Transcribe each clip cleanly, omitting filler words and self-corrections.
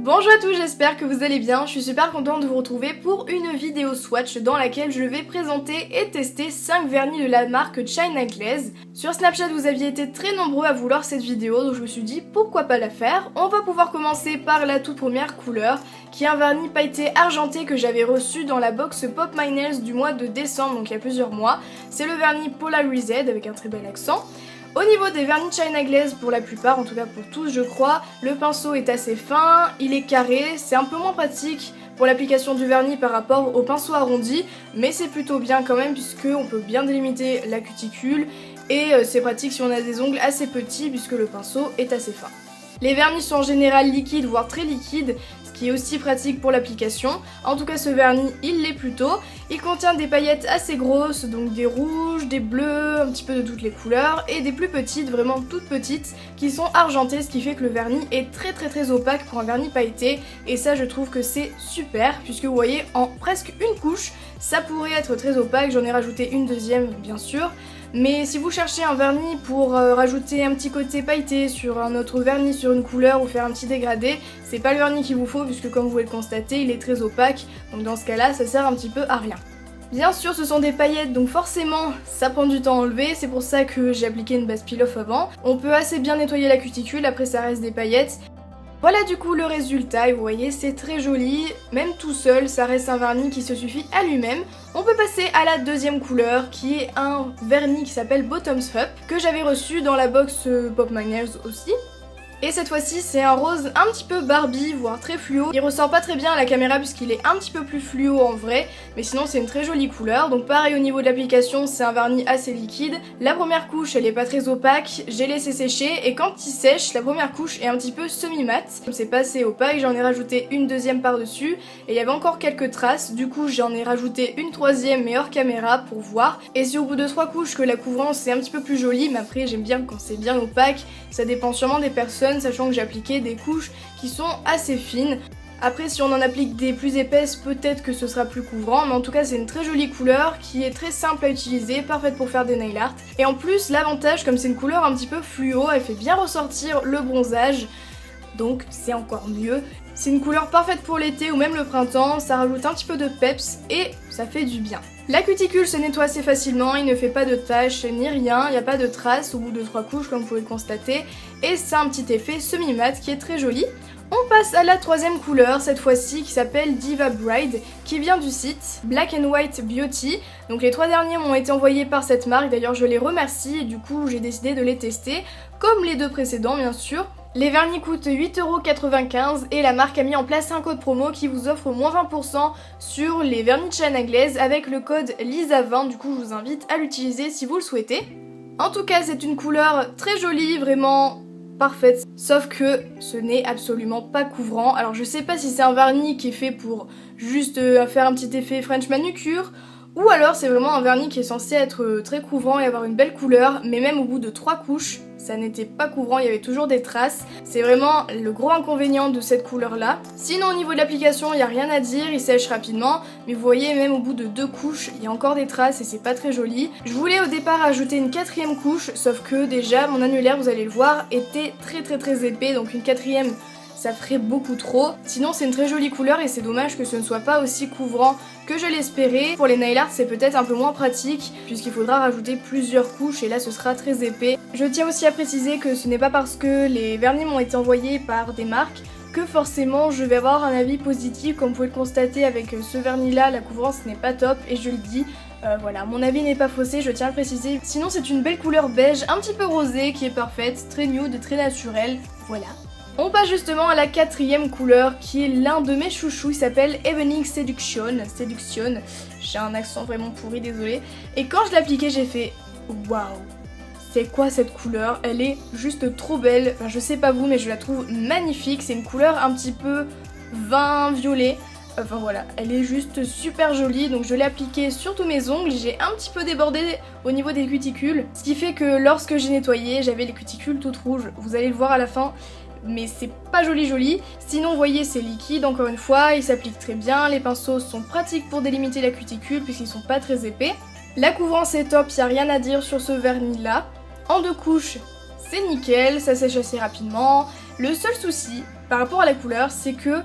Bonjour à tous, j'espère que vous allez bien, je suis super contente de vous retrouver pour une vidéo swatch dans laquelle je vais présenter et tester 5 vernis de la marque China Glaze. Sur Snapchat vous aviez été très nombreux à vouloir cette vidéo, donc je me suis dit pourquoi pas la faire. On va pouvoir commencer par la toute première couleur, qui est un vernis pailleté argenté que j'avais reçu dans la box Pop My Nails du mois de décembre, donc il y a plusieurs mois. C'est le vernis Polarized avec un très bel accent. Au niveau des vernis China Glaze, pour la plupart, en tout cas pour tous je crois, le pinceau est assez fin, il est carré, c'est un peu moins pratique pour l'application du vernis par rapport au pinceau arrondi, mais c'est plutôt bien quand même puisque on peut bien délimiter la cuticule et c'est pratique si on a des ongles assez petits puisque le pinceau est assez fin. Les vernis sont en général liquides, voire très liquides, ce qui est aussi pratique pour l'application. En tout cas ce vernis, il l'est plutôt. Il contient des paillettes assez grosses, donc des rouges, des bleus, un petit peu de toutes les couleurs, et des plus petites, vraiment toutes petites, qui sont argentées, ce qui fait que le vernis est très opaque pour un vernis pailleté. Et ça je trouve que c'est super, puisque vous voyez, en presque une couche, ça pourrait être très opaque. J'en ai rajouté une deuxième bien sûr. Mais si vous cherchez un vernis pour rajouter un petit côté pailleté sur un autre vernis sur une couleur ou faire un petit dégradé, c'est pas le vernis qu'il vous faut puisque comme vous pouvez le constater, il est très opaque, donc dans ce cas-là, ça sert un petit peu à rien. Bien sûr, ce sont des paillettes, donc forcément, ça prend du temps à enlever, c'est pour ça que j'ai appliqué une base peel-off avant. On peut assez bien nettoyer la cuticule, après ça reste des paillettes. Voilà du coup le résultat, et vous voyez c'est très joli, même tout seul ça reste un vernis qui se suffit à lui-même. On peut passer à la deuxième couleur qui est un vernis qui s'appelle Bottoms Up, que j'avais reçu dans la box Pop My Nails aussi. Et cette fois-ci c'est un rose un petit peu Barbie, voire très fluo. Il ressort pas très bien à la caméra puisqu'il est un petit peu plus fluo en vrai, mais sinon c'est une très jolie couleur. Donc pareil au niveau de l'application, c'est un vernis assez liquide. La première couche elle est pas très opaque, j'ai laissé sécher et quand il sèche, la première couche est un petit peu semi-mat. Comme c'est pas assez opaque, j'en ai rajouté une deuxième par-dessus et il y avait encore quelques traces. Du coup j'en ai rajouté une troisième mais hors caméra pour voir. Et si au bout de 3 couches que la couvrance est un petit peu plus jolie, mais après j'aime bien quand c'est bien opaque, ça dépend sûrement des personnes, sachant que j'ai appliqué des couches qui sont assez fines. Après si on en applique des plus épaisses peut-être que ce sera plus couvrant, mais en tout cas c'est une très jolie couleur qui est très simple à utiliser, parfaite pour faire des nail art. Et en plus l'avantage, comme c'est une couleur un petit peu fluo, elle fait bien ressortir le bronzage, donc c'est encore mieux. C'est une couleur parfaite pour l'été ou même le printemps, ça rajoute un petit peu de peps et ça fait du bien. La cuticule se nettoie assez facilement, il ne fait pas de taches ni rien, il n'y a pas de traces au bout de 3 couches comme vous pouvez le constater, et c'est un petit effet semi-mat qui est très joli. On passe à la troisième couleur, cette fois-ci qui s'appelle Diva Bride, qui vient du site Black and White Beauty. Donc les 3 derniers m'ont été envoyés par cette marque, d'ailleurs je les remercie et du coup j'ai décidé de les tester, comme les 2 précédents bien sûr. Les vernis coûtent 8,95€ et la marque a mis en place un code promo qui vous offre moins 20% sur les vernis China Glaze avec le code LISA20, du coup je vous invite à l'utiliser si vous le souhaitez. En tout cas c'est une couleur très jolie, vraiment parfaite, sauf que ce n'est absolument pas couvrant. Alors je sais pas si c'est un vernis qui est fait pour juste faire un petit effet French manucure, ou alors c'est vraiment un vernis qui est censé être très couvrant et avoir une belle couleur, mais même au bout de 3 couches, ça n'était pas couvrant, il y avait toujours des traces. C'est vraiment le gros inconvénient de cette couleur là. Sinon au niveau de l'application, il n'y a rien à dire, il sèche rapidement, mais vous voyez même au bout de 2 couches, il y a encore des traces et c'est pas très joli. Je voulais au départ ajouter une 4e couche, sauf que déjà mon annulaire, vous allez le voir, était très épais, donc une 4e ça ferait beaucoup trop. Sinon c'est une très jolie couleur et c'est dommage que ce ne soit pas aussi couvrant que je l'espérais. Pour les nail art c'est peut-être un peu moins pratique puisqu'il faudra rajouter plusieurs couches et là ce sera très épais. Je tiens aussi à préciser que ce n'est pas parce que les vernis m'ont été envoyés par des marques que forcément je vais avoir un avis positif. Comme vous pouvez le constater avec ce vernis là, la couvrance n'est pas top et je le dis. Voilà, mon avis n'est pas faussé, je tiens à le préciser. Sinon c'est une belle couleur beige, un petit peu rosée qui est parfaite, très nude, très naturelle, voilà. On passe justement à la 4e couleur qui est l'un de mes chouchous, il s'appelle Evening Seduction. J'ai un accent vraiment pourri, désolé. Et quand je l'ai appliqué j'ai fait waouh, c'est quoi cette couleur? Elle est juste trop belle, enfin, je sais pas vous mais je la trouve magnifique, c'est une couleur un petit peu vin violet. Enfin voilà, elle est juste super jolie, donc je l'ai appliquée sur tous mes ongles, j'ai un petit peu débordé au niveau des cuticules, ce qui fait que lorsque j'ai nettoyé, j'avais les cuticules toutes rouges, vous allez le voir à la fin, mais c'est pas joli. Sinon vous voyez c'est liquide encore une fois, il s'applique très bien, les pinceaux sont pratiques pour délimiter la cuticule puisqu'ils sont pas très épais. La couvrance est top, y a rien à dire sur ce vernis là. En 2 couches, c'est nickel, ça sèche assez rapidement. Le seul souci par rapport à la couleur, c'est que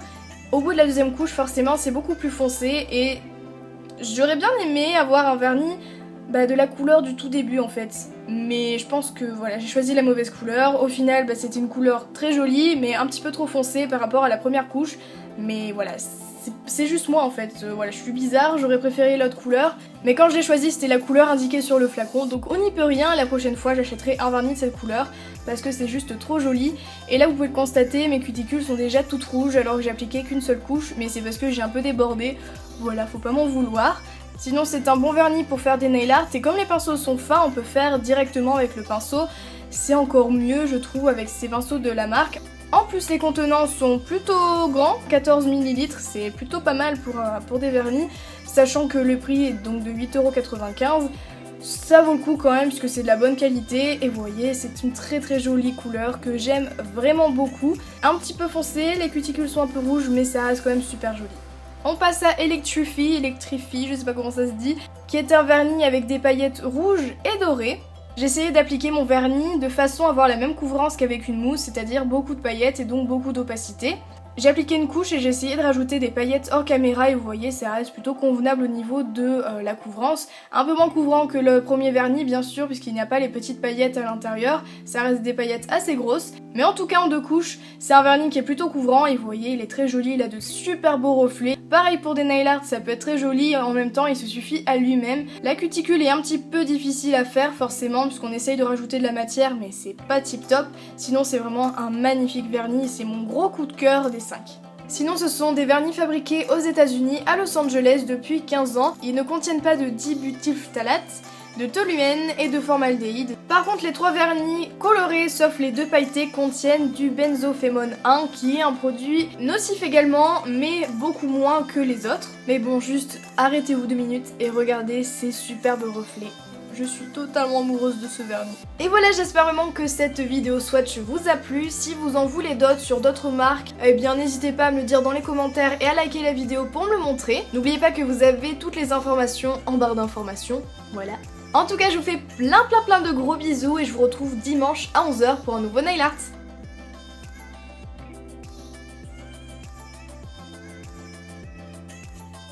au bout de la deuxième couche, forcément, c'est beaucoup plus foncé et j'aurais bien aimé avoir un vernis de la couleur du tout début en fait. Mais je pense que voilà, j'ai choisi la mauvaise couleur. Au final, c'était une couleur très jolie, mais un petit peu trop foncée par rapport à la première couche. Mais voilà, c'est juste moi en fait. Voilà, je suis bizarre, j'aurais préféré l'autre couleur. Mais quand je l'ai choisi, c'était la couleur indiquée sur le flacon. Donc on n'y peut rien, la prochaine fois j'achèterai un vernis de cette couleur. Parce que c'est juste trop joli. Et là vous pouvez le constater, mes cuticules sont déjà toutes rouges alors que j'ai appliqué qu'une seule couche. Mais c'est parce que j'ai un peu débordé. Voilà, faut pas m'en vouloir. Sinon c'est un bon vernis pour faire des nail art et comme les pinceaux sont fins, on peut faire directement avec le pinceau. C'est encore mieux je trouve avec ces pinceaux de la marque. En plus les contenants sont plutôt grands, 14 ml, c'est plutôt pas mal pour des vernis, sachant que le prix est donc de 8,95 €. Ça vaut le coup quand même puisque c'est de la bonne qualité et vous voyez c'est une très jolie couleur que j'aime vraiment beaucoup. Un petit peu foncé, les cuticules sont un peu rouges mais ça reste quand même super joli. On passe à Electrify, je sais pas comment ça se dit, qui est un vernis avec des paillettes rouges et dorées. J'ai essayé d'appliquer mon vernis de façon à avoir la même couvrance qu'avec une mousse, c'est-à-dire beaucoup de paillettes et donc beaucoup d'opacité. J'ai appliqué une couche et j'ai essayé de rajouter des paillettes hors caméra et vous voyez ça reste plutôt convenable au niveau de la couvrance. Un peu moins couvrant que le premier vernis bien sûr puisqu'il n'y a pas les petites paillettes à l'intérieur, ça reste des paillettes assez grosses. Mais en tout cas en deux couches, c'est un vernis qui est plutôt couvrant et vous voyez il est très joli, il a de super beaux reflets. Pareil pour des nail art, ça peut être très joli, en même temps il se suffit à lui-même. La cuticule est un petit peu difficile à faire forcément puisqu'on essaye de rajouter de la matière mais c'est pas tip top. Sinon c'est vraiment un magnifique vernis, c'est mon gros coup de cœur des 5. Sinon ce sont des vernis fabriqués aux États-Unis à Los Angeles depuis 15 ans. Ils ne contiennent pas de dibutylphtalate, de toluène et de formaldéhyde. Par contre les trois vernis colorés sauf les deux pailletés contiennent du benzophémone 1 qui est un produit nocif également mais beaucoup moins que les autres. Mais bon juste arrêtez-vous 2 minutes et regardez ces superbes reflets. Je suis totalement amoureuse de ce vernis. Et voilà, j'espère vraiment que cette vidéo swatch vous a plu. Si vous en voulez d'autres sur d'autres marques, eh bien n'hésitez pas à me le dire dans les commentaires et à liker la vidéo pour me le montrer. N'oubliez pas que vous avez toutes les informations en barre d'informations. Voilà. En tout cas, je vous fais plein de gros bisous et je vous retrouve dimanche à 11 h pour un nouveau nail art.